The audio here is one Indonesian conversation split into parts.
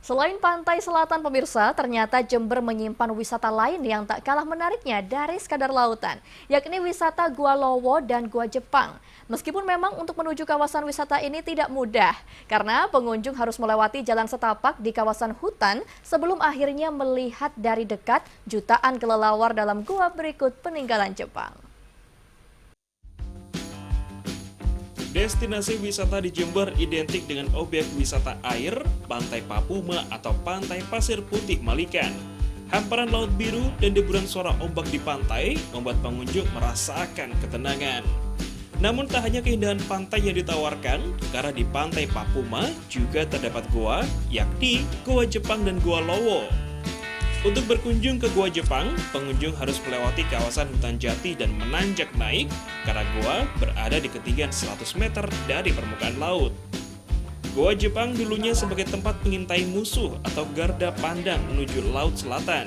Selain pantai selatan pemirsa, ternyata Jember menyimpan wisata lain yang tak kalah menariknya dari sekadar lautan, yakni wisata Gua Lowo dan Gua Jepang. Meskipun memang untuk menuju kawasan wisata ini tidak mudah, karena pengunjung harus melewati jalan setapak di kawasan hutan sebelum akhirnya melihat dari dekat jutaan kelelawar dalam gua berikut peninggalan Jepang. Destinasi wisata di Jember identik dengan objek wisata air, Pantai Papuma atau Pantai Pasir Putih Malikan. Hamparan laut biru dan deburan suara ombak di pantai membuat pengunjung merasakan ketenangan. Namun tak hanya keindahan pantai yang ditawarkan, karena di Pantai Papuma juga terdapat goa, yakni Goa Jepang dan Goa Lowo. Untuk berkunjung ke Goa Jepang, pengunjung harus melewati kawasan hutan jati dan menanjak naik karena goa berada di ketinggian 100 meter dari permukaan laut. Goa Jepang dulunya sebagai tempat pengintai musuh atau garda pandang menuju Laut Selatan,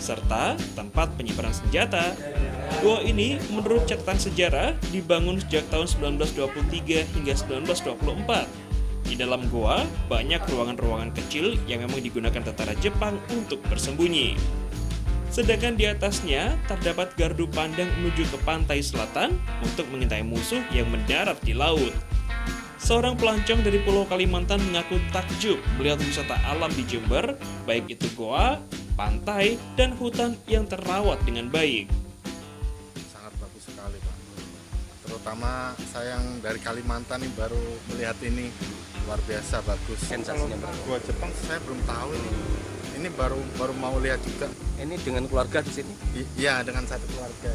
serta tempat penyimpanan senjata. Goa ini menurut catatan sejarah dibangun sejak tahun 1923 hingga 1924. Di dalam goa, banyak ruangan-ruangan kecil yang memang digunakan tentara Jepang untuk bersembunyi. Sedangkan di atasnya, terdapat gardu pandang menuju ke pantai selatan untuk mengintai musuh yang mendarat di laut. Seorang pelancong dari Pulau Kalimantan mengaku takjub melihat wisata alam di Jember, baik itu goa, pantai, dan hutan yang terawat dengan baik. Sangat bagus sekali, Pak. Terutama saya yang dari Kalimantan nih baru melihat ini. Luar biasa bagus. Sensasinya Gua Jepang saya belum tahu ini. Ini baru mau lihat juga. Ini dengan keluarga di sini? Iya, dengan satu keluarga.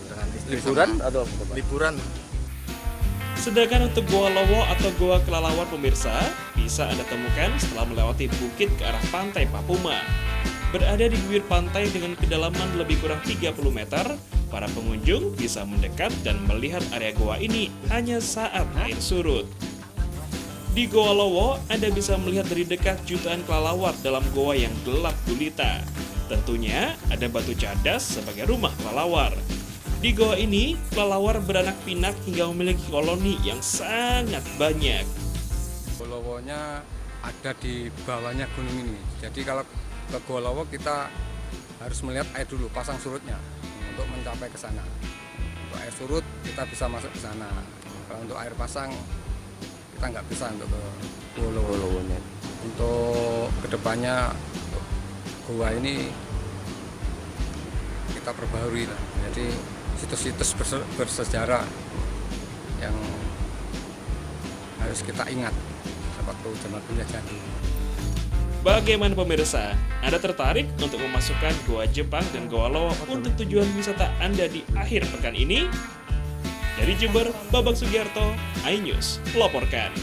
Dengan istri Liburan sama atau apa, Pak? liburan. Sedangkan untuk Goa Lowo atau Goa Kelelawar pemirsa, bisa Anda temukan setelah melewati bukit ke arah Pantai Papuma. Berada di bibir pantai dengan kedalaman lebih kurang 30 meter, para pengunjung bisa mendekat dan melihat area goa ini hanya saat air surut. Di Goa Lowo, Anda bisa melihat dari dekat jutaan kelelawar dalam goa yang gelap gulita. Tentunya ada batu cadas sebagai rumah kelelawar. Di goa ini, kelelawar beranak pinak hingga memiliki koloni yang sangat banyak. Gua Lowonya ada di bawahnya gunung ini. Jadi kalau ke Gua Lowo kita harus melihat air dulu, pasang surutnya untuk mencapai ke sana. Untuk air surut kita bisa masuk ke sana. Kalau untuk air pasang kita nggak bisa untuk ke Gua Lowonya. Untuk kedepannya gua ini kita perbaharui lah. Jadi situs-situs bersejarah yang harus kita ingat waktu zaman penjajahan. Bagaimana pemirsa? Anda tertarik untuk memasukkan Goa Jepang dan Goa Lowo untuk tujuan wisata Anda di akhir pekan ini? Dari Jember, Babak Sugiarto, iNews melaporkan.